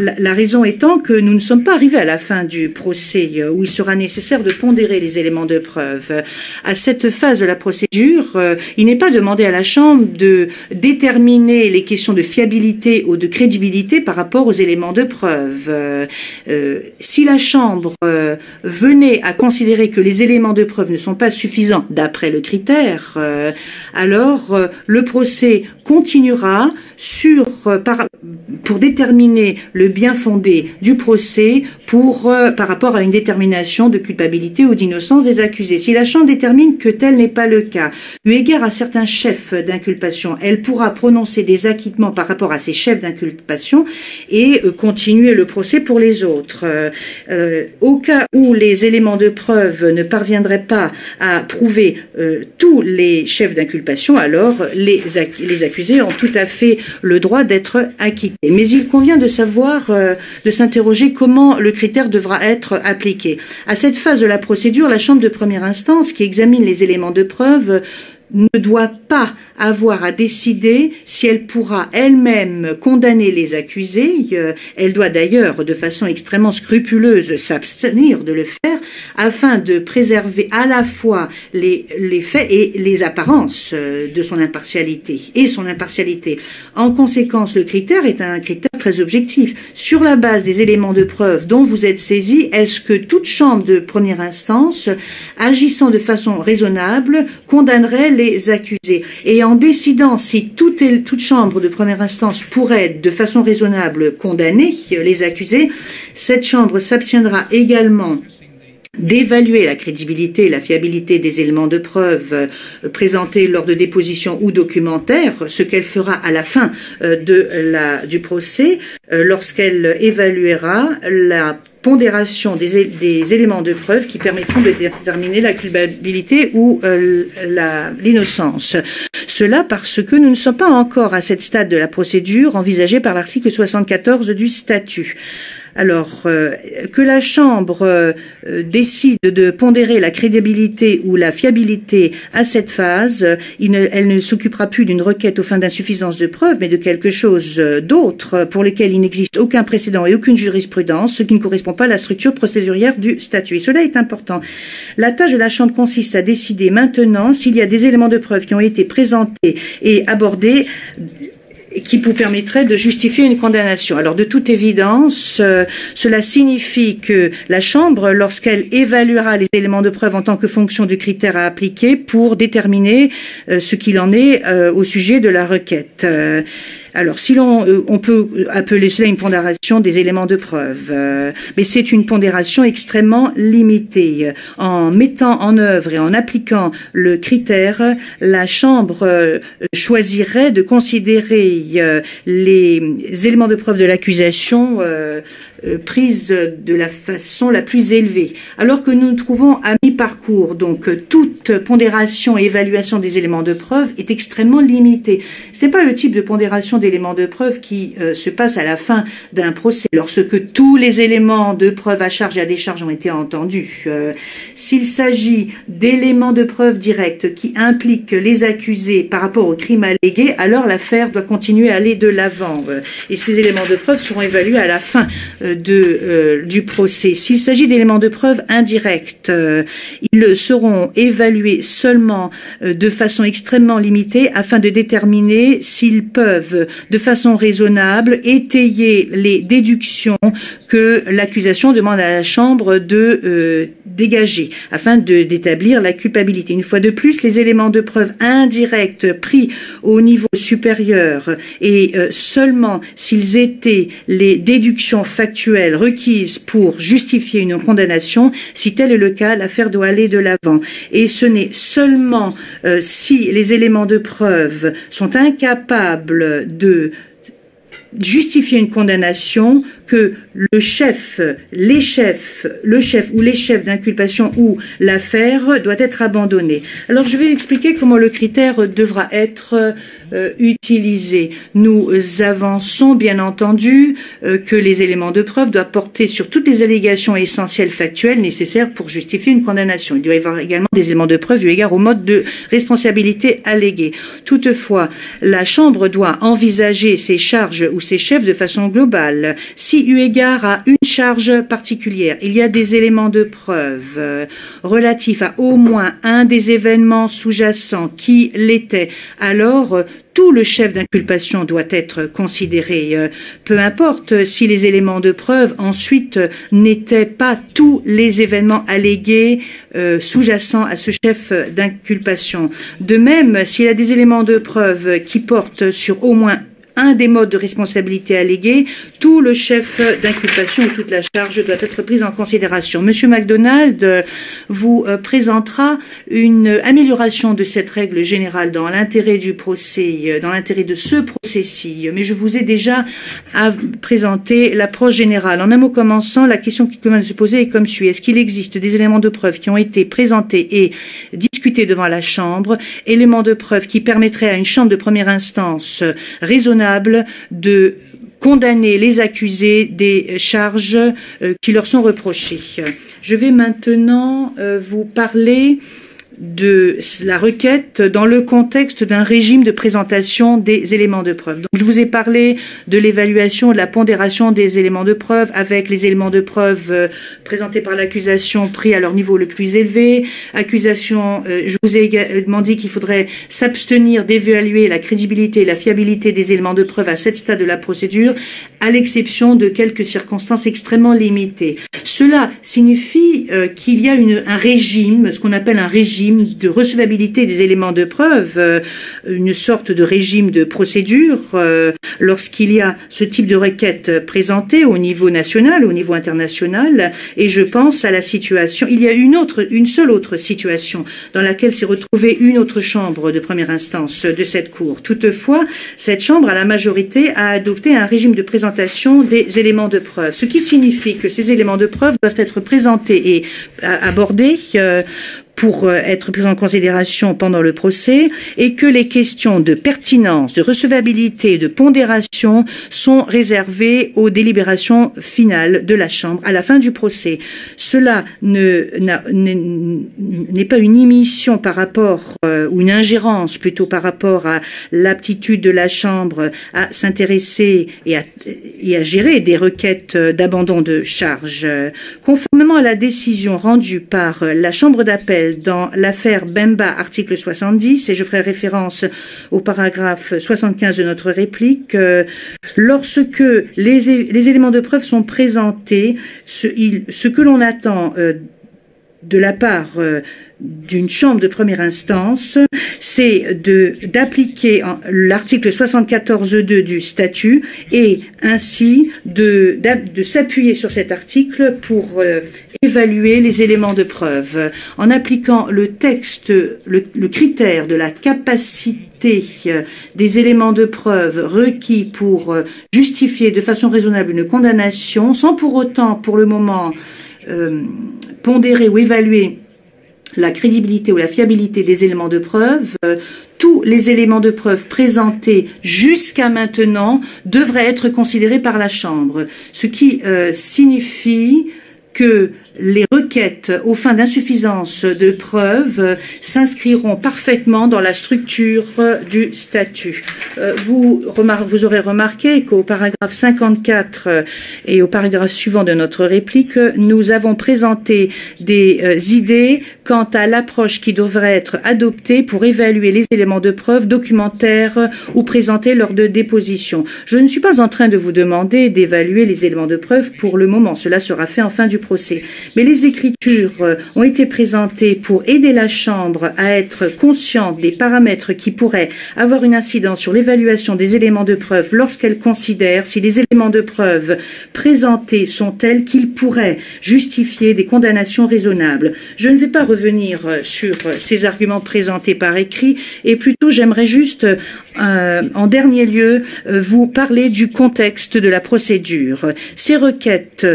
La raison étant que nous ne sommes pas arrivés à la fin du procès où il sera nécessaire de pondérer les éléments de preuve. À cette phase de la procédure, il n'est pas demandé à la Chambre de déterminer les questions de fiabilité ou de crédibilité par rapport aux éléments de preuve. Si la Chambre venait à considérer que les éléments de preuve ne sont pas suffisants d'après le critère, alors le procès continuera pour déterminer le bien fondé du procès par rapport à une détermination de culpabilité ou d'innocence des accusés. Si la Chambre détermine que tel n'est pas le cas, eu égard à certains chefs d'inculpation, elle pourra prononcer des acquittements par rapport à ces chefs d'inculpation et continuer le procès pour les autres. Au cas où les éléments de preuve ne parviendraient pas à prouver tous les chefs d'inculpation, alors les accusés ont tout à fait le droit d'être acquittés. Mais il convient de savoir, de s'interroger comment le critère devra être appliqué. À cette phase de la procédure, la Chambre de première instance, qui examine les éléments de preuve, ne doit pas avoir à décider si elle pourra elle-même condamner les accusés. Elle doit d'ailleurs, de façon extrêmement scrupuleuse, s'abstenir de le faire afin de préserver à la fois les faits et les apparences de son impartialité et son impartialité. En conséquence, le critère est un critère très objectif. Sur la base des éléments de preuve dont vous êtes saisi, est-ce que toute chambre de première instance, agissant de façon raisonnable, condamnerait les accusés? Et en décidant si toute chambre de première instance pourrait de façon raisonnable condamner les accusés, cette chambre s'abstiendra également d'évaluer la crédibilité et la fiabilité des éléments de preuve présentés lors de dépositions ou documentaires, ce qu'elle fera à la fin du procès lorsqu'elle évaluera la pondération des éléments de preuve qui permettront de déterminer la culpabilité ou l'innocence. Cela parce que nous ne sommes pas encore à cette stade de la procédure envisagée par l'article 74 du statut. Alors, que la Chambre décide de pondérer la crédibilité ou la fiabilité à cette phase, elle ne s'occupera plus d'une requête aux fins d'insuffisance de preuve, mais de quelque chose d'autre pour lequel il n'existe aucun précédent et aucune jurisprudence, ce qui ne correspond pas à la structure procédurière du statut. Et cela est important. La tâche de la Chambre consiste à décider maintenant s'il y a des éléments de preuve qui ont été présentés et abordés qui vous permettrait de justifier une condamnation. Alors, de toute évidence, cela signifie que la Chambre, lorsqu'elle évaluera les éléments de preuve en tant que fonction du critère à appliquer pour déterminer ce qu'il en est au sujet de la requête. Alors, si on peut appeler cela une pondération des éléments de preuve, mais c'est une pondération extrêmement limitée. En mettant en œuvre et en appliquant le critère, la Chambre choisirait de considérer les éléments de preuve de l'accusation prise de la façon la plus élevée. Alors que nous nous trouvons à mi-parcours, donc toute pondération et évaluation des éléments de preuve est extrêmement limitée. Ce n'est pas le type de pondération d'éléments de preuve qui se passe à la fin d'un procès, lorsque tous les éléments de preuve à charge et à décharge ont été entendus. S'il s'agit d'éléments de preuve directs qui impliquent les accusés par rapport au crime allégué, alors l'affaire doit continuer à aller de l'avant. Et ces éléments de preuve seront évalués à la fin du procès. S'il s'agit d'éléments de preuve indirects, ils seront évalués seulement de façon extrêmement limitée afin de déterminer s'ils peuvent, de façon raisonnable, étayer les déductions que l'accusation demande à la Chambre de dégager afin d'établir la culpabilité. Une fois de plus, les éléments de preuve indirects pris au niveau supérieur et seulement s'ils étaient les déductions factuelles requises pour justifier une condamnation, si tel est le cas, l'affaire doit aller de l'avant. Et ce n'est seulement si les éléments de preuve sont incapables de justifier une condamnation que le chef ou les chefs d'inculpation ou l'affaire doit être abandonné. Alors je vais expliquer comment le critère devra être utilisés. Nous avançons bien entendu que les éléments de preuve doivent porter sur toutes les allégations essentielles factuelles nécessaires pour justifier une condamnation. Il doit y avoir également des éléments de preuve eu égard au mode de responsabilité allégué. Toutefois, la Chambre doit envisager ses charges ou ses chefs de façon globale. Si eu égard à une charge particulière, il y a des éléments de preuve relatifs à au moins un des événements sous-jacents qui l'étaient, alors tout le chef d'inculpation doit être considéré. Peu importe si les éléments de preuve ensuite n'étaient pas tous les événements allégués sous-jacents à ce chef d'inculpation. De même, s'il y a des éléments de preuve qui portent sur au moins un des modes de responsabilité allégués, tout le chef d'inculpation ou toute la charge doit être prise en considération. Monsieur MacDonald vous présentera une amélioration de cette règle générale dans l'intérêt du procès, dans l'intérêt de ce procès-ci. Mais je vous ai déjà présenté l'approche générale. En un mot commençant, la question qui commence à se poser est comme suit. Est-ce qu'il existe des éléments de preuve qui ont été présentés et discutés devant la Chambre, éléments de preuve qui permettraient à une Chambre de première instance raisonnable de condamner les accusés des charges qui leur sont reprochées. Je vais maintenant vous parler de la requête dans le contexte d'un régime de présentation des éléments de preuve. Donc, je vous ai parlé de l'évaluation, de la pondération des éléments de preuve avec les éléments de preuve présentés par l'accusation pris à leur niveau le plus élevé. Accusation, je vous ai également dit qu'il faudrait s'abstenir d'évaluer la crédibilité et la fiabilité des éléments de preuve à cette stade de la procédure, à l'exception de quelques circonstances extrêmement limitées. Cela signifie qu'il y a un régime, ce qu'on appelle un régime de recevabilité des éléments de preuve, une sorte de régime de procédure lorsqu'il y a ce type de requête présentée au niveau national, au niveau international, et je pense à la situation. Il y a une seule autre situation dans laquelle s'est retrouvée une autre chambre de première instance de cette Cour. Toutefois, cette chambre, à la majorité, a adopté un régime de présentation des éléments de preuve, ce qui signifie que ces éléments de preuve doivent être présentés et abordés pour être pris en considération pendant le procès et que les questions de pertinence, de recevabilité, de pondération sont réservées aux délibérations finales de la Chambre à la fin du procès. Cela n'est pas une émission par rapport ou une ingérence plutôt par rapport à l'aptitude de la Chambre à s'intéresser et à gérer des requêtes d'abandon de charges. Conformément à la décision rendue par la Chambre d'appel dans l'affaire Bemba, article 70, et je ferai référence au paragraphe 75 de notre réplique, lorsque les éléments de preuve sont présentés, ce que l'on attend de la part d'une chambre de première instance, c'est d'appliquer l'article 74.2 du statut et ainsi de s'appuyer sur cet article pour évaluer les éléments de preuve. En appliquant le texte, le critère de la capacité des éléments de preuve requis pour justifier de façon raisonnable une condamnation, sans pour autant, pour le moment, pondérer ou évaluer la crédibilité ou la fiabilité des éléments de preuve, tous les éléments de preuve présentés jusqu'à maintenant devraient être considérés par la Chambre, ce qui signifie que les requêtes aux fins d'insuffisance de preuve s'inscriront parfaitement dans la structure du statut. Vous aurez remarqué qu'au paragraphe 54 et au paragraphe suivant de notre réplique, nous avons présenté des idées quant à l'approche qui devrait être adoptée pour évaluer les éléments de preuve documentaires ou présentés lors de déposition. Je ne suis pas en train de vous demander d'évaluer les éléments de preuve pour le moment. Cela sera fait en fin du procès. Mais les écritures ont été présentées pour aider la Chambre à être consciente des paramètres qui pourraient avoir une incidence sur l'évaluation des éléments de preuve lorsqu'elle considère si les éléments de preuve présentés sont tels qu'ils pourraient justifier des condamnations raisonnables. Je ne vais pas revenir sur ces arguments présentés par écrit et plutôt j'aimerais juste en dernier lieu vous parler du contexte de la procédure. Ces requêtes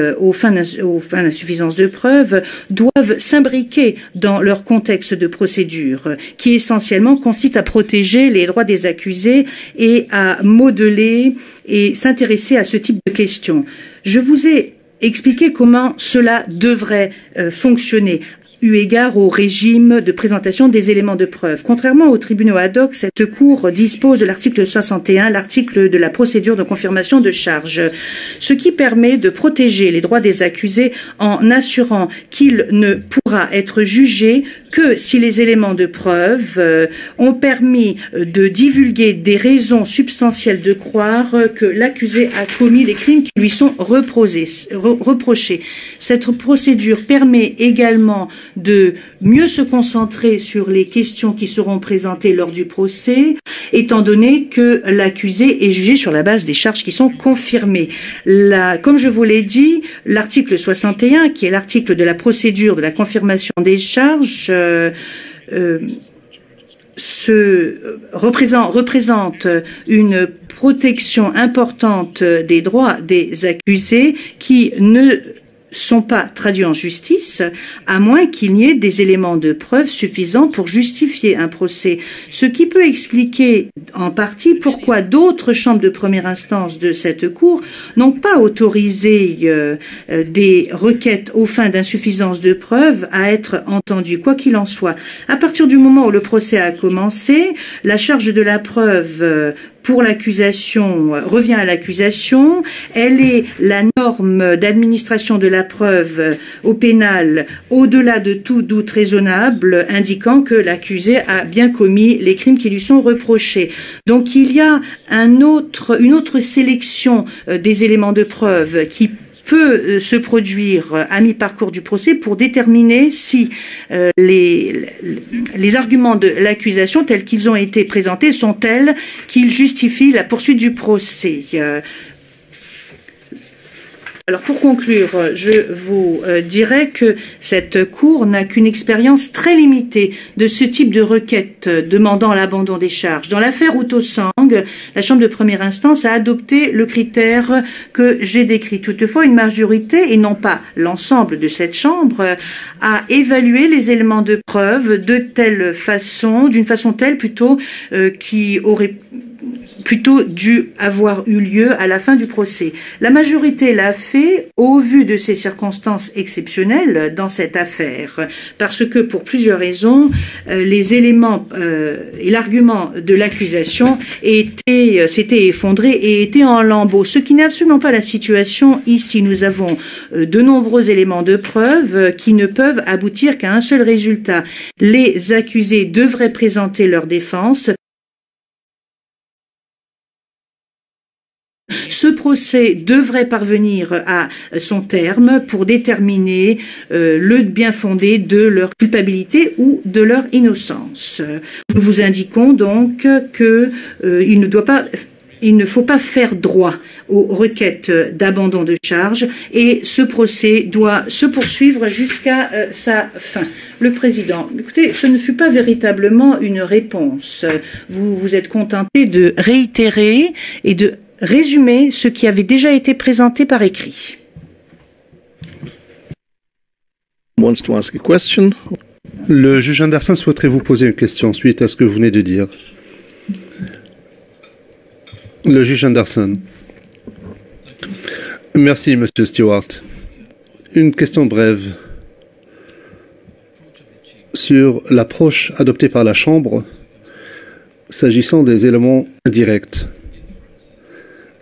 d'insuffisance de preuves doivent s'imbriquer dans leur contexte de procédure, qui essentiellement consiste à protéger les droits des accusés et à modeler et s'intéresser à ce type de questions. Je vous ai expliqué comment cela devrait fonctionner, eu égard au régime de présentation des éléments de preuve. Contrairement aux tribunaux ad hoc, cette Cour dispose de l'article 61, l'article de la procédure de confirmation de charge, ce qui permet de protéger les droits des accusés en assurant qu'il ne pourra être jugé que si les éléments de preuve ont permis de divulguer des raisons substantielles de croire que l'accusé a commis les crimes qui lui sont reprochés. Cette procédure permet également de mieux se concentrer sur les questions qui seront présentées lors du procès, étant donné que l'accusé est jugé sur la base des charges qui sont confirmées. Comme je vous l'ai dit, l'article 61, qui est l'article de la procédure de la confirmation des charges, représente une protection importante des droits des accusés qui ne sont pas traduits en justice, à moins qu'il n'y ait des éléments de preuve suffisants pour justifier un procès. Ce qui peut expliquer en partie pourquoi d'autres chambres de première instance de cette Cour n'ont pas autorisé des requêtes aux fins d'insuffisance de preuve à être entendues. Quoi qu'il en soit, à partir du moment où le procès a commencé, la charge de la preuve pour l'accusation revient à l'accusation. Elle est la norme d'administration de la preuve au pénal au-delà de tout doute raisonnable, indiquant que l'accusé a bien commis les crimes qui lui sont reprochés. Donc il y a une autre sélection des éléments de preuve qui peut se produire à mi-parcours du procès pour déterminer si les arguments de l'accusation tels qu'ils ont été présentés sont tels qu'ils justifient la poursuite du procès. Alors pour conclure, je vous dirais que cette Cour n'a qu'une expérience très limitée de ce type de requête demandant l'abandon des charges. Dans l'affaire Outosang, la Chambre de première instance a adopté le critère que j'ai décrit. Toutefois, une majorité, et non pas l'ensemble de cette Chambre, a évalué les éléments de preuve d'une façon telle plutôt qui aurait plutôt dû avoir eu lieu à la fin du procès. La majorité l'a fait au vu de ces circonstances exceptionnelles dans cette affaire, parce que pour plusieurs raisons, les éléments et l'argument de l'accusation s'étaient effondrés et étaient en lambeaux, ce qui n'est absolument pas la situation ici. Nous avons de nombreux éléments de preuve qui ne peuvent aboutir qu'à un seul résultat. Les accusés devraient présenter leur défense. Ce procès devrait parvenir à son terme pour déterminer le bien fondé de leur culpabilité ou de leur innocence. Nous vous indiquons donc qu'il ne faut pas faire droit aux requêtes d'abandon de charge et ce procès doit se poursuivre jusqu'à sa fin. Le président, écoutez, ce ne fut pas véritablement une réponse. Vous vous êtes contenté de réitérer et de résumer ce qui avait déjà été présenté par écrit. Wants to ask a question. Le juge Anderson souhaiterait vous poser une question suite à ce que vous venez de dire. Le juge Anderson. Merci, Monsieur Stewart. Une question brève sur l'approche adoptée par la Chambre s'agissant des éléments indirects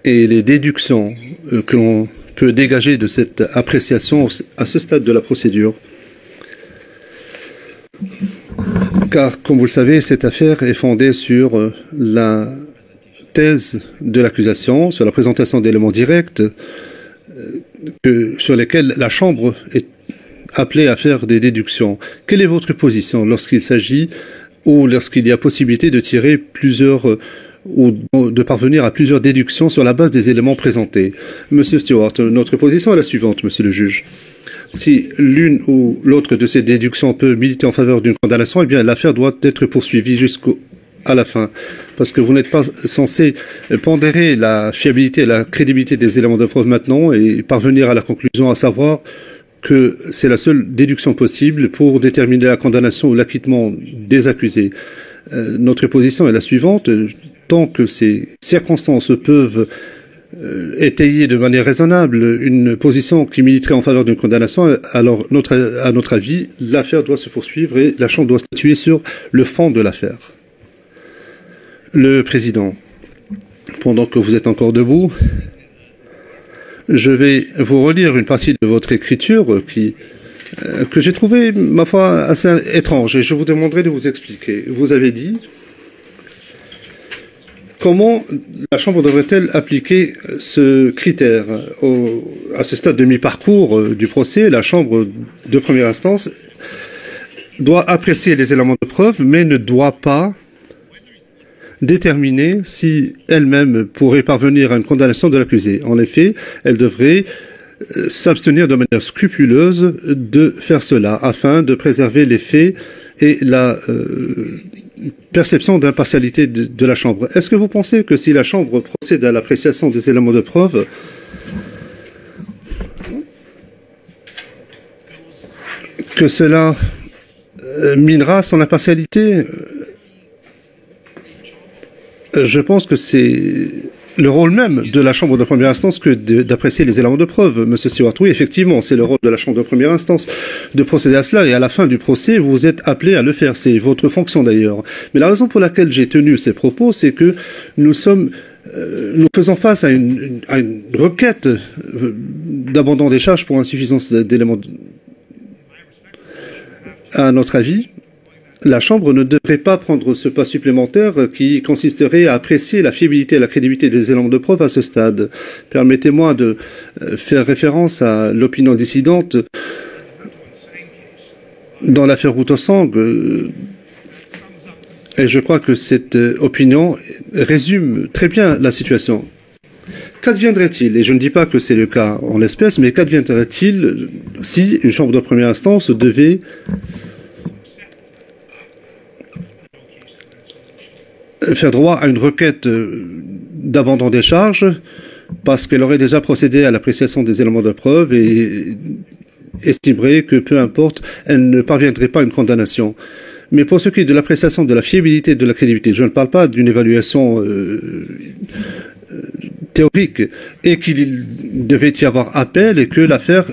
et les déductions que l'on peut dégager de cette appréciation à ce stade de la procédure. Car, comme vous le savez, cette affaire est fondée sur la thèse de l'accusation, sur la présentation d'éléments directs sur lesquels la Chambre est appelée à faire des déductions. Quelle est votre position lorsqu'il s'agit ou lorsqu'il y a possibilité de tirer plusieurs ou de parvenir à plusieurs déductions sur la base des éléments présentés? Monsieur Stewart, notre position est la suivante, monsieur le juge. Si l'une ou l'autre de ces déductions peut militer en faveur d'une condamnation, eh bien l'affaire doit être poursuivie jusqu'à la fin. Parce que vous n'êtes pas censé pondérer la fiabilité et la crédibilité des éléments de preuve maintenant et parvenir à la conclusion, à savoir que c'est la seule déduction possible pour déterminer la condamnation ou l'acquittement des accusés. Notre position est la suivante. Tant que ces circonstances peuvent étayer de manière raisonnable une position qui militerait en faveur d'une condamnation, alors à notre avis, l'affaire doit se poursuivre et la Chambre doit statuer sur le fond de l'affaire. Le Président, pendant que vous êtes encore debout, je vais vous relire une partie de votre écriture que j'ai trouvée, ma foi, assez étrange et je vous demanderai de vous expliquer. Vous avez dit: comment la Chambre devrait-elle appliquer ce critère à ce stade de mi-parcours du procès? La Chambre de première instance doit apprécier les éléments de preuve, mais ne doit pas déterminer si elle-même pourrait parvenir à une condamnation de l'accusé. En effet, elle devrait s'abstenir de manière scrupuleuse de faire cela afin de préserver les faits et la perception d'impartialité de la Chambre. Est-ce que vous pensez que si la Chambre procède à l'appréciation des éléments de preuve, que cela minera son impartialité? Je pense que c'est le rôle même de la Chambre de première instance que d'apprécier les éléments de preuve, Monsieur Stewart. Oui, effectivement, c'est le rôle de la Chambre de première instance de procéder à cela, et à la fin du procès, vous êtes appelé à le faire. C'est votre fonction d'ailleurs. Mais la raison pour laquelle j'ai tenu ces propos, c'est que nous faisons face à une requête d'abandon des charges pour insuffisance d'éléments. À notre avis, la Chambre ne devrait pas prendre ce pas supplémentaire qui consisterait à apprécier la fiabilité et la crédibilité des éléments de preuve à ce stade. Permettez-moi de faire référence à l'opinion dissidente dans l'affaire Routosang. Et je crois que cette opinion résume très bien la situation. Qu'adviendrait-il, et je ne dis pas que c'est le cas en l'espèce, mais qu'adviendrait-il si une Chambre de première instance devait faire droit à une requête d'abandon des charges parce qu'elle aurait déjà procédé à l'appréciation des éléments de preuve et estimerait que, peu importe, elle ne parviendrait pas à une condamnation. Mais pour ce qui est de l'appréciation de la fiabilité et de la crédibilité, je ne parle pas d'une évaluation théorique, et qu'il devait y avoir appel et que l'affaire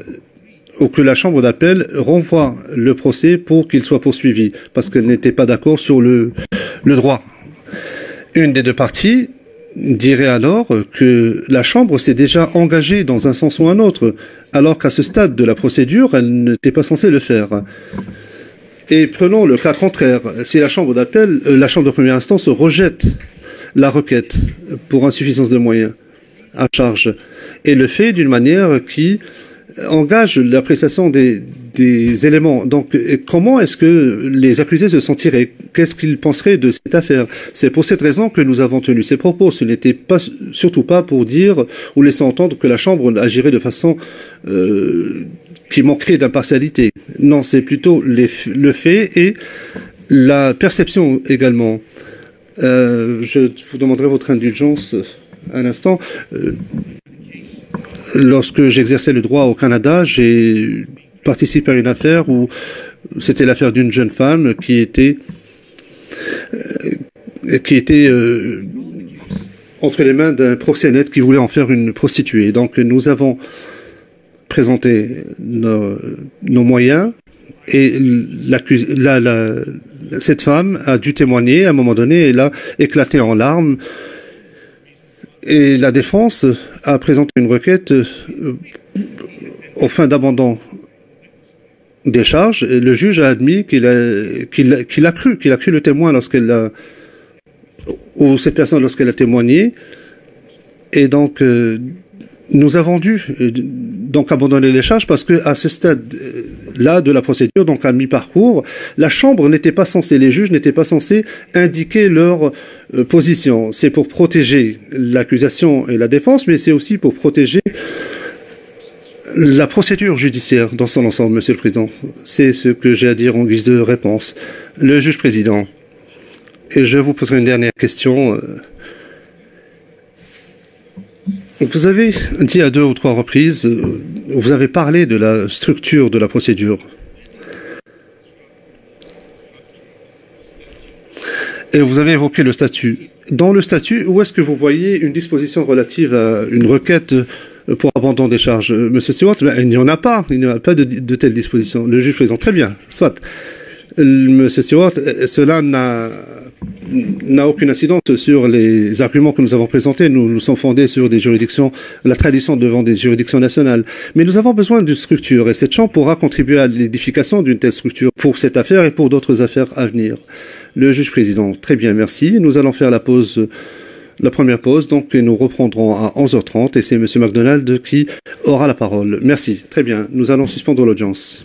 ou que la Chambre d'appel renvoie le procès pour qu'il soit poursuivi parce qu'elle n'était pas d'accord sur le droit. Une des deux parties dirait alors que la Chambre s'est déjà engagée dans un sens ou un autre, alors qu'à ce stade de la procédure, elle n'était pas censée le faire. Et prenons le cas contraire. Si la Chambre d'appel, la Chambre de première instance rejette la requête pour insuffisance de moyens à charge et le fait d'une manière qui engage l'appréciation des éléments. Donc, comment est-ce que les accusés se sentiraient? Qu'est-ce qu'ils penseraient de cette affaire? C'est pour cette raison que nous avons tenu ces propos. Ce n'était pas, surtout pas pour dire ou laisser entendre que la Chambre agirait de façon qui manquerait d'impartialité. Non, c'est plutôt le fait et la perception également. Je vous demanderai votre indulgence un instant. Lorsque j'exerçais le droit au Canada, j'ai participé à une affaire où c'était l'affaire d'une jeune femme qui était entre les mains d'un proxénète qui voulait en faire une prostituée. Donc nous avons présenté nos moyens et cette femme a dû témoigner. À un moment donné, elle a éclaté en larmes. Et la défense a présenté une requête aux fins d'abandon des charges. Et le juge a admis qu'il a cru le témoin ou cette personne lorsqu'elle a témoigné. Et donc, nous avons dû abandonner les charges parce que à ce stade-là de la procédure, donc à mi-parcours, la Chambre n'était pas censée, les juges n'étaient pas censés indiquer leur position. C'est pour protéger l'accusation et la défense, mais c'est aussi pour protéger la procédure judiciaire dans son ensemble, Monsieur le Président. C'est ce que j'ai à dire en guise de réponse. Le juge président. Et je vous poserai une dernière question. Vous avez dit à 2 ou 3 reprises, vous avez parlé de la structure de la procédure. Et vous avez évoqué le statut. Dans le statut, où est-ce que vous voyez une disposition relative à une requête pour abandon des charges? Monsieur Stewart, il n'y en a pas. Il n'y a pas de telle disposition. Le juge présente très bien. Soit. Monsieur Stewart, cela n'a aucune incidence sur les arguments que nous avons présentés. Nous sommes fondés sur des juridictions, la tradition devant des juridictions nationales. Mais nous avons besoin d'une structure et cette chambre pourra contribuer à l'édification d'une telle structure pour cette affaire et pour d'autres affaires à venir. Le juge président, très bien, merci. Nous allons faire la première pause, donc et nous reprendrons à 11h30 et c'est monsieur MacDonald qui aura la parole. Merci, très bien. Nous allons suspendre l'audience.